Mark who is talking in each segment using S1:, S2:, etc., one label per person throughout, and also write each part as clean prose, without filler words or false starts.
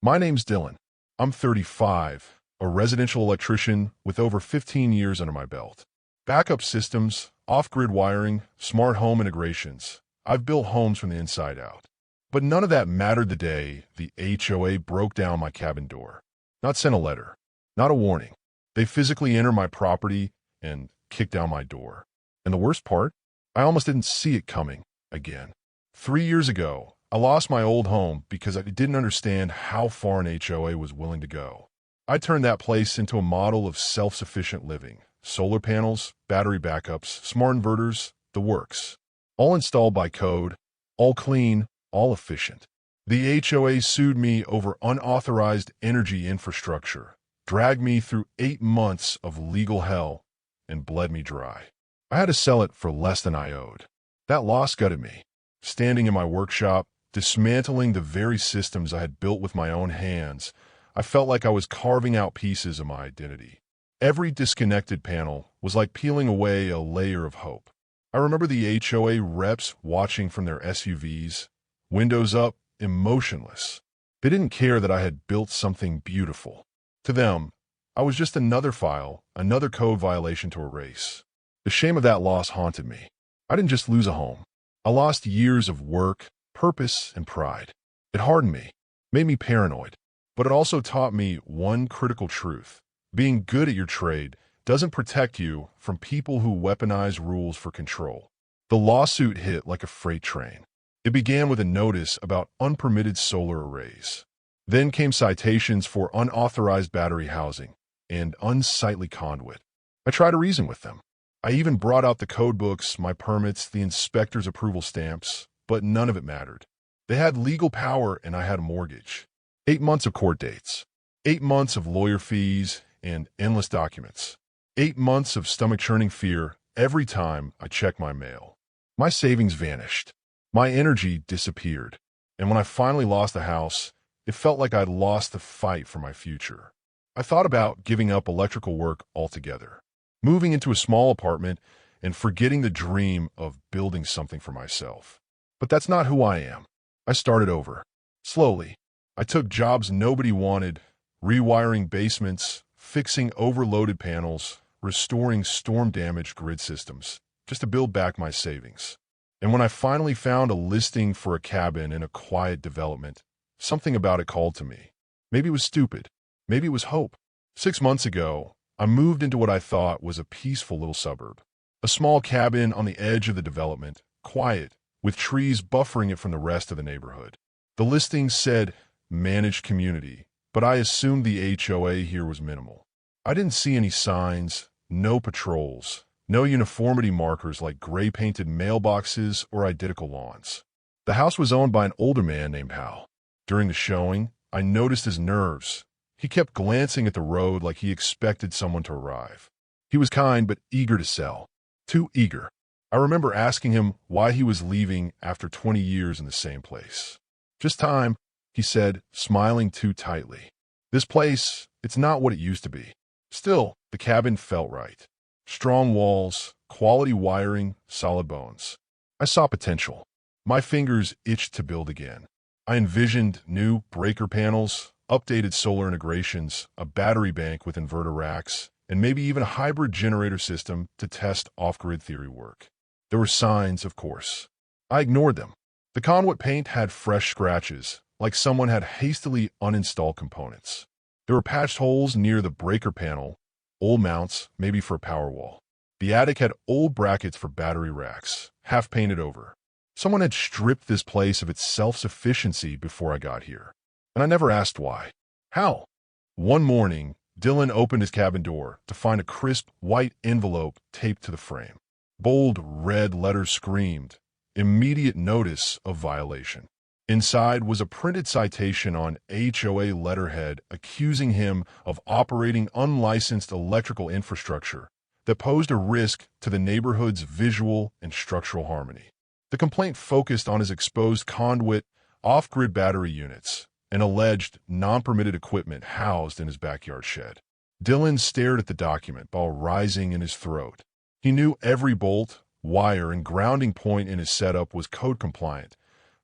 S1: My name's Dylan. I'm 35, a residential electrician with over 15 years under my belt. Backup systems, off-grid wiring, smart home integrations. I've built homes from the inside out. But none of that mattered the day the HOA broke down my cabin door. Not sent a letter. Not a warning. They physically entered my property and kicked down my door. And the worst part? I almost didn't see it coming again. 3 years ago, I lost my old home because I didn't understand how far an HOA was willing to go. I turned that place into a model of self-sufficient living. Solar panels, battery backups, smart inverters, the works. All installed by code, all clean, all efficient. The HOA sued me over unauthorized energy infrastructure, dragged me through 8 months of legal hell, and bled me dry. I had to sell it for less than I owed. That loss gutted me. Standing in my workshop, dismantling the very systems I had built with my own hands, I felt like I was carving out pieces of my identity. Every disconnected panel was like peeling away a layer of hope. I remember the HOA reps watching from their SUVs, windows up, emotionless. They didn't care that I had built something beautiful. To them, I was just another file, another code violation to erase. The shame of that loss haunted me. I didn't just lose a home. I lost years of work, purpose, and pride. It hardened me, made me paranoid, but it also taught me one critical truth. Being good at your trade doesn't protect you from people who weaponize rules for control. The lawsuit hit like a freight train. It began with a notice about unpermitted solar arrays. Then came citations for unauthorized battery housing and unsightly conduit. I tried to reason with them. I even brought out the code books, my permits, the inspector's approval stamps, but none of it mattered. They had legal power and I had a mortgage. 8 months of court dates. 8 months of lawyer fees and endless documents. 8 months of stomach-churning fear every time I checked my mail. My savings vanished. My energy disappeared. And when I finally lost the house, it felt like I'd lost the fight for my future. I thought about giving up electrical work altogether, moving into a small apartment and forgetting the dream of building something for myself. But that's not who I am. I started over. Slowly. I took jobs nobody wanted, rewiring basements, fixing overloaded panels, restoring storm-damaged grid systems, just to build back my savings. And when I finally found a listing for a cabin in a quiet development, something about it called to me. Maybe it was stupid. Maybe it was hope. 6 months ago, I moved into what I thought was a peaceful little suburb. A small cabin on the edge of the development, quiet, with trees buffering it from the rest of the neighborhood. The listing said, managed community, but I assumed the HOA here was minimal. I didn't see any signs, no patrols, no uniformity markers like gray-painted mailboxes or identical lawns. The house was owned by an older man named Hal. During the showing, I noticed his nerves. He kept glancing at the road like he expected someone to arrive. He was kind but eager to sell. Too eager. I remember asking him why he was leaving after 20 years in the same place. Just time, he said, smiling too tightly. This place, it's not what it used to be. Still, the cabin felt right. Strong walls, quality wiring, solid bones. I saw potential. My fingers itched to build again. I envisioned new breaker panels, updated solar integrations, a battery bank with inverter racks, and maybe even a hybrid generator system to test off-grid theory work. There were signs, of course. I ignored them. The conduit paint had fresh scratches, like someone had hastily uninstalled components. There were patched holes near the breaker panel, old mounts, maybe for a power wall. The attic had old brackets for battery racks, half painted over. Someone had stripped this place of its self-sufficiency before I got here. And I never asked why. How? One morning, Dylan opened his cabin door to find a crisp white envelope taped to the frame. Bold red letters screamed, immediate notice of violation. Inside was a printed citation on HOA letterhead accusing him of operating unlicensed electrical infrastructure that posed a risk to the neighborhood's visual and structural harmony. The complaint focused on his exposed conduit, off-grid battery units, and alleged non-permitted equipment housed in his backyard shed. Dylan stared at the document while rising in his throat. He knew every bolt, wire, and grounding point in his setup was code compliant,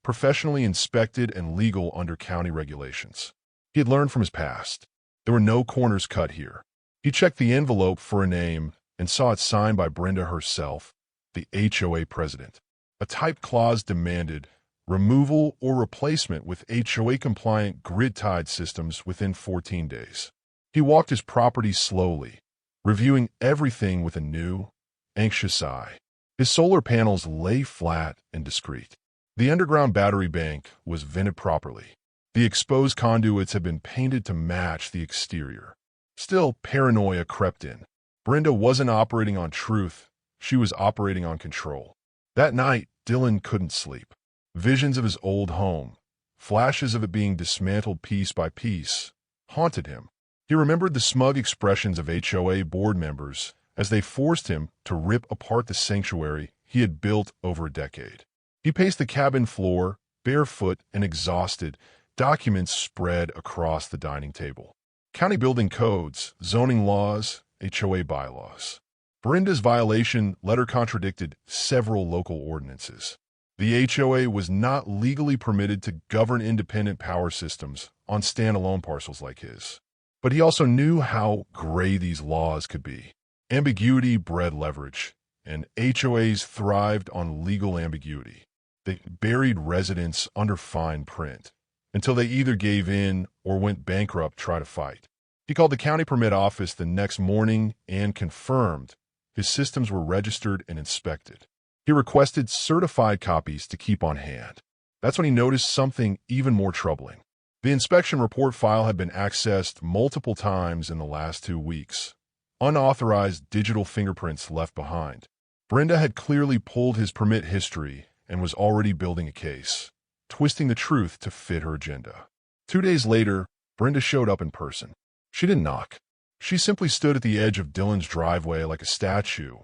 S1: professionally inspected and legal under county regulations. He had learned from his past. There were no corners cut here. He checked the envelope for a name and saw it signed by Brenda herself, the HOA president. A typed clause demanded removal or replacement with HOA-compliant grid-tied systems within 14 days. He walked his property slowly, reviewing everything with a new, anxious eye. His solar panels lay flat and discreet. The underground battery bank was vented properly. The exposed conduits had been painted to match the exterior. Still, paranoia crept in. Brenda wasn't operating on truth. She was operating on control. That night, Dylan couldn't sleep. Visions of his old home, flashes of it being dismantled piece by piece, haunted him. He remembered the smug expressions of HOA board members as they forced him to rip apart the sanctuary he had built over a decade. He paced the cabin floor, barefoot and exhausted, documents spread across the dining table. County building codes, zoning laws, HOA bylaws. Brenda's violation letter contradicted several local ordinances. The HOA was not legally permitted to govern independent power systems on standalone parcels like his. But he also knew how gray these laws could be. Ambiguity bred leverage, and HOAs thrived on legal ambiguity. They buried residents under fine print until they either gave in or went bankrupt to try to fight. He called the county permit office the next morning and confirmed his systems were registered and inspected. He requested certified copies to keep on hand. That's when he noticed something even more troubling. The inspection report file had been accessed multiple times in the last 2 weeks. Unauthorized digital fingerprints left behind. Brenda had clearly pulled his permit history and was already building a case, twisting the truth to fit her agenda. 2 days later, Brenda showed up in person. She didn't knock. She simply stood at the edge of Dylan's driveway like a statue,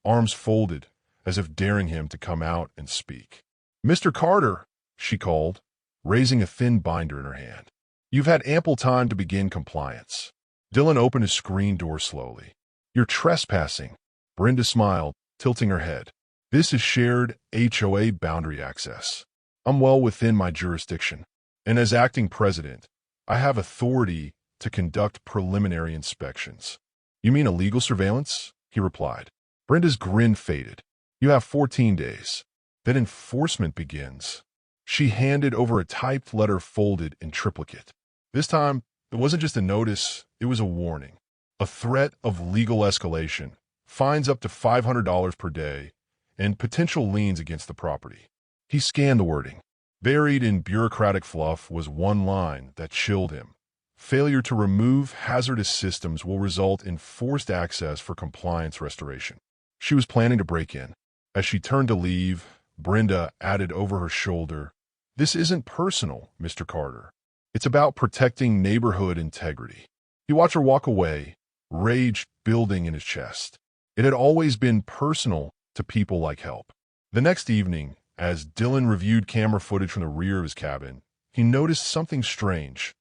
S1: arms folded, as if daring him to come out and speak. "Mr. Carter," she called, raising a thin binder in her hand. "You've had ample time to begin compliance." Dylan opened his screen door slowly. "You're trespassing." Brenda smiled, tilting her head. "This is shared HOA boundary access. I'm well within my jurisdiction, and as acting president, I have authority to conduct preliminary inspections." "You mean illegal surveillance?" he replied. Brenda's grin faded. "You have 14 days. Then enforcement begins." She handed over a typed letter folded in triplicate. This time, it wasn't just a notice, it was a warning. A threat of legal escalation, fines up to $500 per day, and potential liens against the property. He scanned the wording. Buried in bureaucratic fluff was one line that chilled him. Failure to remove hazardous systems will result in forced access for compliance restoration. She was planning to break in. As she turned to leave, Brenda added over her shoulder, "This isn't personal, Mr. Carter. It's about protecting neighborhood integrity." He watched her walk away, rage building in his chest. It had always been personal to people like Help. The next evening, as Dylan reviewed camera footage from the rear of his cabin, he noticed something strange.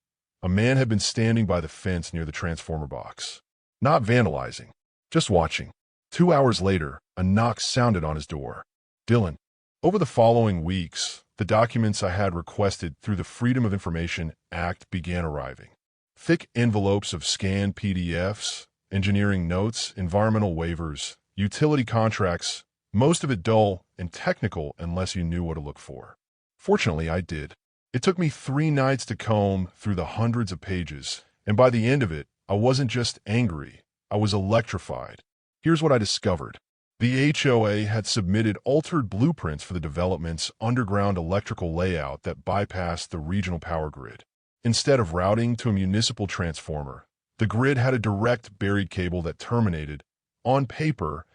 S1: A man had been standing by the fence near the transformer box. Not vandalizing, just watching. 2 hours later, a knock sounded on his door. "Dylan, over the following weeks, the documents I had requested through the Freedom of Information Act began arriving. Thick envelopes of scanned PDFs, engineering notes, environmental waivers, utility contracts, most of it dull and technical unless you knew what to look for. Fortunately, I did. It took me 3 nights to comb through the hundreds of pages, and by the end of it, I wasn't just angry, I was electrified. Here's what I discovered. The HOA had submitted altered blueprints for the development's underground electrical layout that bypassed the regional power grid. Instead of routing to a municipal transformer, the grid had a direct buried cable that terminated, on paper,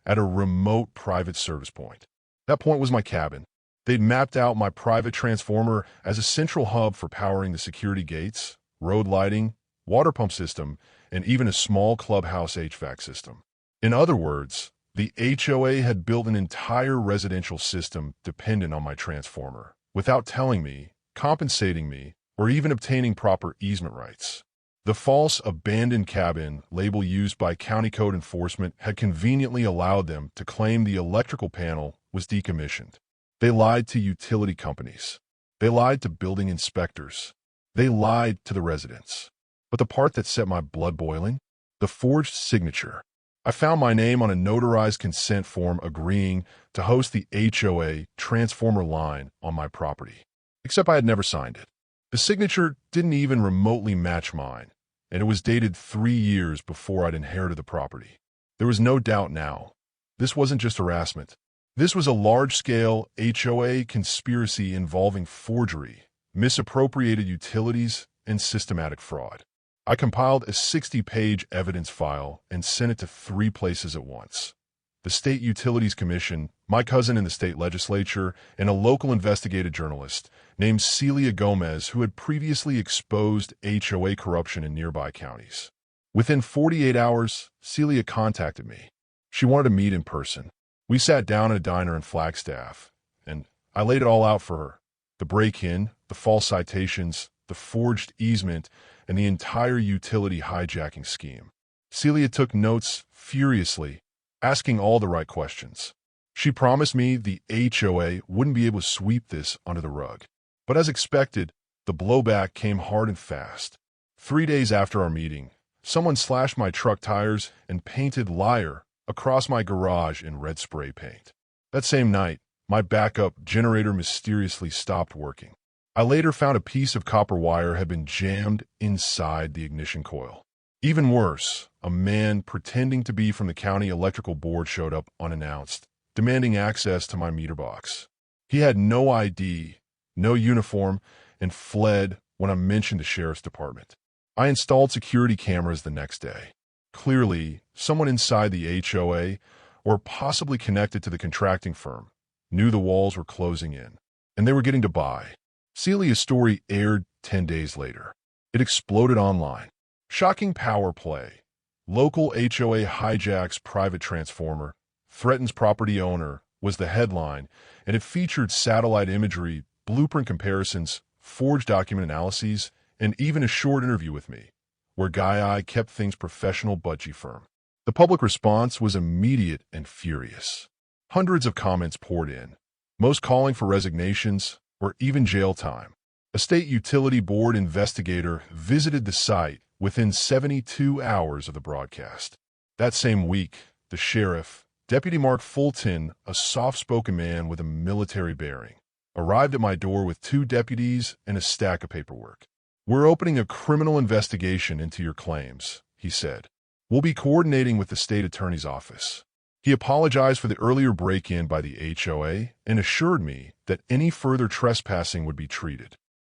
S1: at a remote private service point. That point was my cabin. They'd mapped out my private transformer as a central hub for powering the security gates, road lighting, water pump system, and even a small clubhouse HVAC system. In other words, the HOA had built an entire residential system dependent on my transformer, without telling me, compensating me, or even obtaining proper easement rights. The false abandoned cabin label used by county code enforcement had conveniently allowed them to claim the electrical panel was decommissioned. They lied to utility companies. They lied to building inspectors. They lied to the residents. But the part that set my blood boiling? The forged signature. I found my name on a notarized consent form agreeing to host the HOA transformer line on my property. Except I had never signed it. The signature didn't even remotely match mine, and it was dated 3 years before I'd inherited the property. There was no doubt now. This wasn't just harassment. This was a large-scale HOA conspiracy involving forgery, misappropriated utilities, and systematic fraud. I compiled a 60-page evidence file and sent it to 3 places at once: the State Utilities Commission, my cousin in the state legislature, and a local investigative journalist named Celia Gomez, who had previously exposed HOA corruption in nearby counties. Within 48 hours, Celia contacted me. She wanted to meet in person. We sat down at a diner in Flagstaff, and I laid it all out for her: the break-in, the false citations, the forged easement, and the entire utility hijacking scheme. Celia took notes furiously, asking all the right questions. She promised me the HOA wouldn't be able to sweep this under the rug. But as expected, the blowback came hard and fast. 3 days after our meeting, someone slashed my truck tires and painted "liar" across my garage in red spray paint. That same night, my backup generator mysteriously stopped working. I later found a piece of copper wire had been jammed inside the ignition coil. Even worse, a man pretending to be from the county electrical board showed up unannounced, demanding access to my meter box. He had no ID, no uniform, and fled when I mentioned the sheriff's department. I installed security cameras the next day. Clearly, someone inside the HOA, or possibly connected to the contracting firm, knew the walls were closing in, and they were getting to buy. Celia's story aired 10 days later. It exploded online. Shocking power play. Local HOA hijacks private transformer, threatens property owner was the headline, and it featured satellite imagery, blueprint comparisons, forged document analyses, and even a short interview with me, where Guy I kept things professional budgie firm. The public response was immediate and furious. Hundreds of comments poured in, most calling for resignations or even jail time. A state utility board investigator visited the site within 72 hours of the broadcast. That same week, the sheriff, Deputy Mark Fulton, a soft-spoken man with a military bearing, arrived at my door with 2 deputies and a stack of paperwork. "We're opening a criminal investigation into your claims," he said. "We'll be coordinating with the state attorney's office." He apologized for the earlier break-in by the HOA and assured me that any further trespassing would be treated.